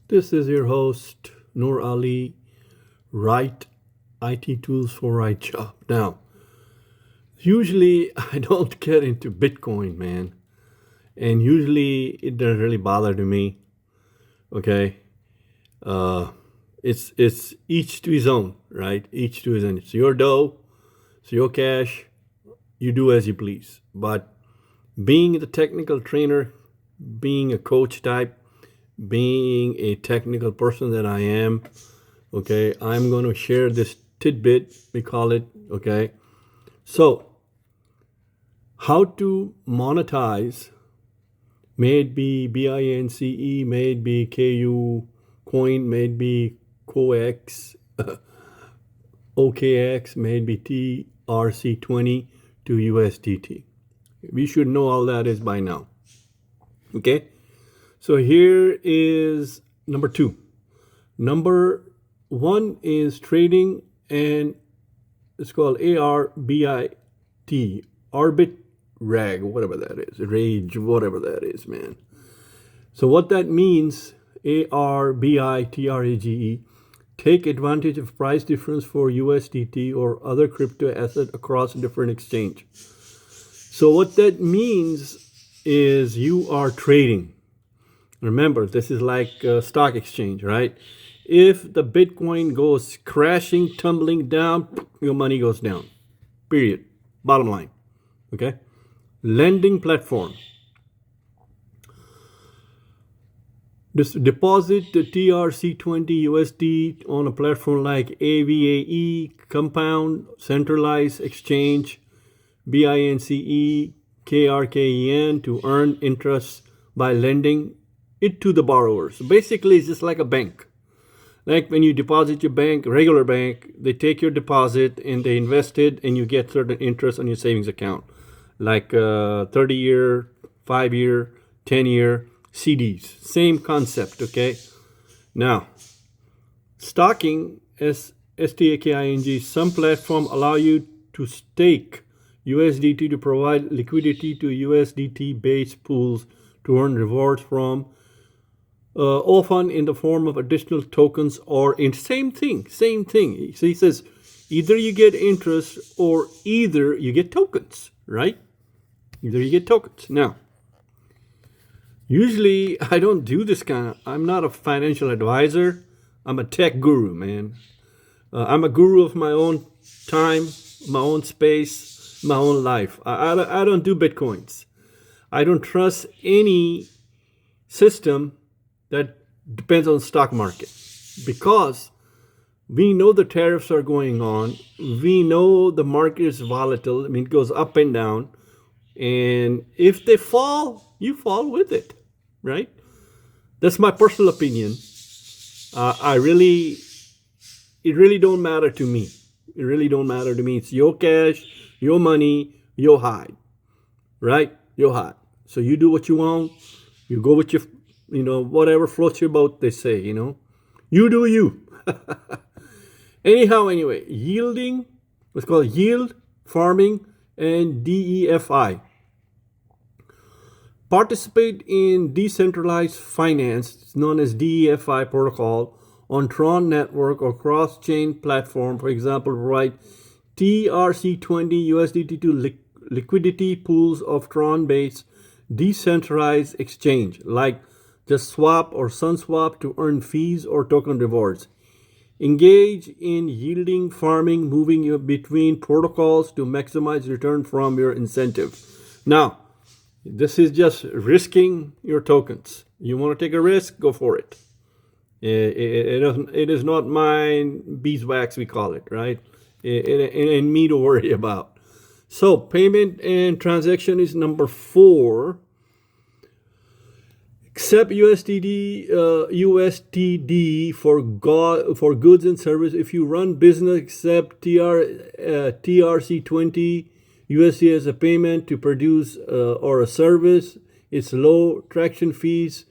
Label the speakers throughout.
Speaker 1: This is your host, Noor Ali, Right IT Tools for Right Job. Now, usually I don't get into Bitcoin, man. And usually it doesn't really bother to me. Okay. It's each to his own, right? Each to his own. It's your dough, it's your cash. You do as you please. But being the technical trainer, being a coach type, being a technical person that I am, okay, I'm going to share this tidbit, we call it, okay. So, how to monetize, may it be BINCE, may it be KU coin, may it be 𝐄𝐋, OKX, may it be TRC20 to USDT. We should know all that is by now, okay. So here is number 2. Number 1 is trading, and it's called ARBIT, Arbit whatever that is, Rage, whatever that is, man. So what that means, ARBITRAGE, take advantage of price difference for USDT or other crypto asset across different exchange. So what that means is you are trading. Remember, this is like a stock exchange, right? If the Bitcoin goes crashing, tumbling down, your money goes down. Period. Bottom line. Okay? Lending platform. Deposit the TRC20 USD on a platform like AVAE, Compound, Centralized Exchange, BINCE, KRKEN to earn interest by lending it to the borrowers. Basically, it's just like a bank. Like when you deposit your bank, regular bank, they take your deposit and they invest it and you get certain interest on your savings account. Like 30-year, 5-year, 10-year CDs. Same concept, okay? Now, stocking, STAKING, some platform allow you to stake USDT to provide liquidity to USDT-based pools to earn rewards from, often in the form of additional tokens or in same thing. So he says either you get interest or either you get tokens, right? Either you get tokens. Now, usually I don't do this I'm not a financial advisor. I'm a tech guru, man. I'm a guru of my own time, my own space, my own life. I don't do Bitcoins. I don't trust any system that depends on the stock market, because we know the tariffs are going on. We know the market is volatile. I mean, it goes up and down. And if they fall, you fall with it, right? That's my personal opinion. It really don't matter to me. It really don't matter to me. It's your cash, your money, your hide, right? Your hide. So you do what you want. You go with your, whatever floats your boat, they say, You do you. Anyway, yielding, what's called yield, farming, and DEFI. Participate in decentralized finance, known as DEFI protocol, on Tron network or cross-chain platform. For example, provide TRC20 USDT to liquidity pools of Tron-based decentralized exchange, like just Swap or SunSwap, to earn fees or token rewards. Engage in yielding farming, moving between protocols to maximize return from your incentive. Now, this is just risking your tokens. You want to take a risk? Go for it. It is not mine, beeswax, we call it, right? It ain't me to worry about. So, payment and transaction is number 4. Accept USTD for goods and service. If you run business, accept TRC20 USD as a payment to produce or a service. It's low traction fees,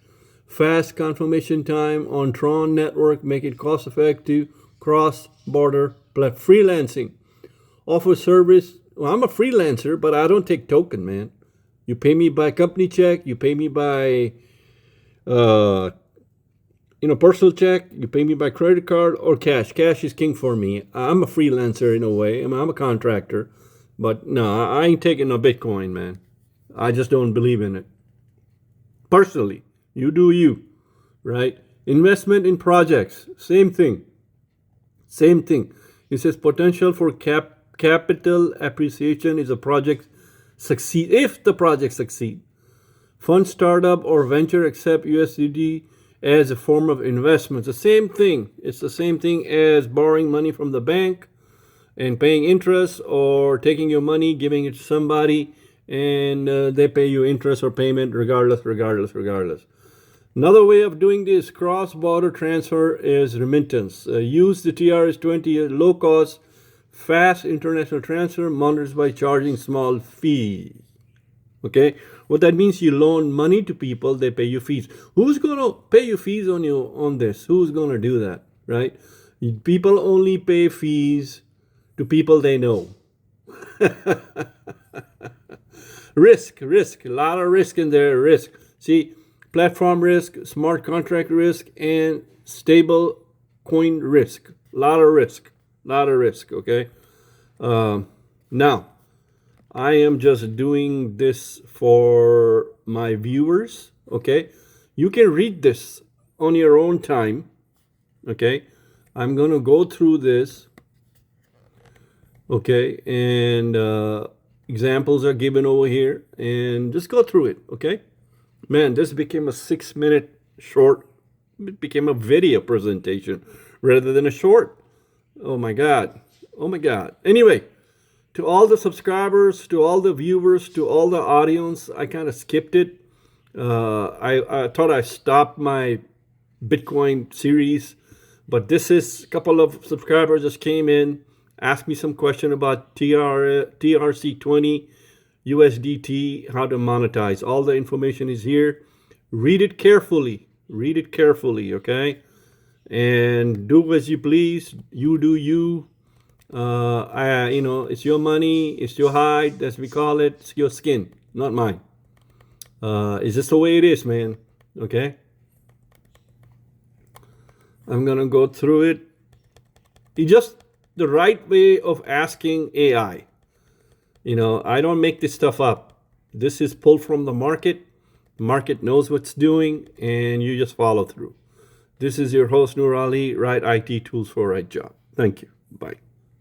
Speaker 1: fast confirmation time on Tron network, make it cost effective, cross-border freelancing. Offer service. Well, I'm a freelancer, but I don't take token, man. You pay me by company check. You pay me by personal check, you pay me by credit card or cash. Cash is king for me. I'm a freelancer in a way. I'm a contractor. But no, I ain't taking no Bitcoin, man. I just don't believe in it. Personally, you do you, right? Investment in projects, same thing. Same thing. It says potential for capital appreciation is a project succeed if the project succeed. Fund startup or venture accept USDT as a form of investment. The same thing. It's the same thing as borrowing money from the bank and paying interest, or taking your money, giving it to somebody, and they pay you interest or payment regardless. Another way of doing this cross-border transfer is remittance. Use the TRS20 low-cost, fast international transfer monitors by charging small fees. Okay, what that means, you loan money to people, they pay you fees. Who's going to pay you fees on this? Who's going to do that, right? People only pay fees to people they know. Risk, a lot of risk in there, risk. See, platform risk, smart contract risk, and stable coin risk. A lot of risk, okay? Now, I am just doing this for my viewers, okay? You can read this on your own time, okay? I'm going to go through this, okay? And examples are given over here, and just go through it, okay? Man, this became a 6-minute short. It became a video presentation rather than a short. Oh my God. Anyway, to all the subscribers, to all the viewers, to all the audience, I kind of skipped it. I thought I stopped my Bitcoin series, but this is a couple of subscribers just came in, asked me some question about TRC20, USDT, how to monetize. All the information is here. Read it carefully, okay? And do as you please. You do you. It's your money, it's your hide, as we call it. It's your skin, not mine. It's just the way it is, man, okay? I'm gonna go through it. It's just the right way of asking AI. I don't make this stuff up. This is pulled from the market. The market knows what's doing, and you just follow through. This is your host, Noor Ali, Right IT Tools for Right Job. Thank you. Bye.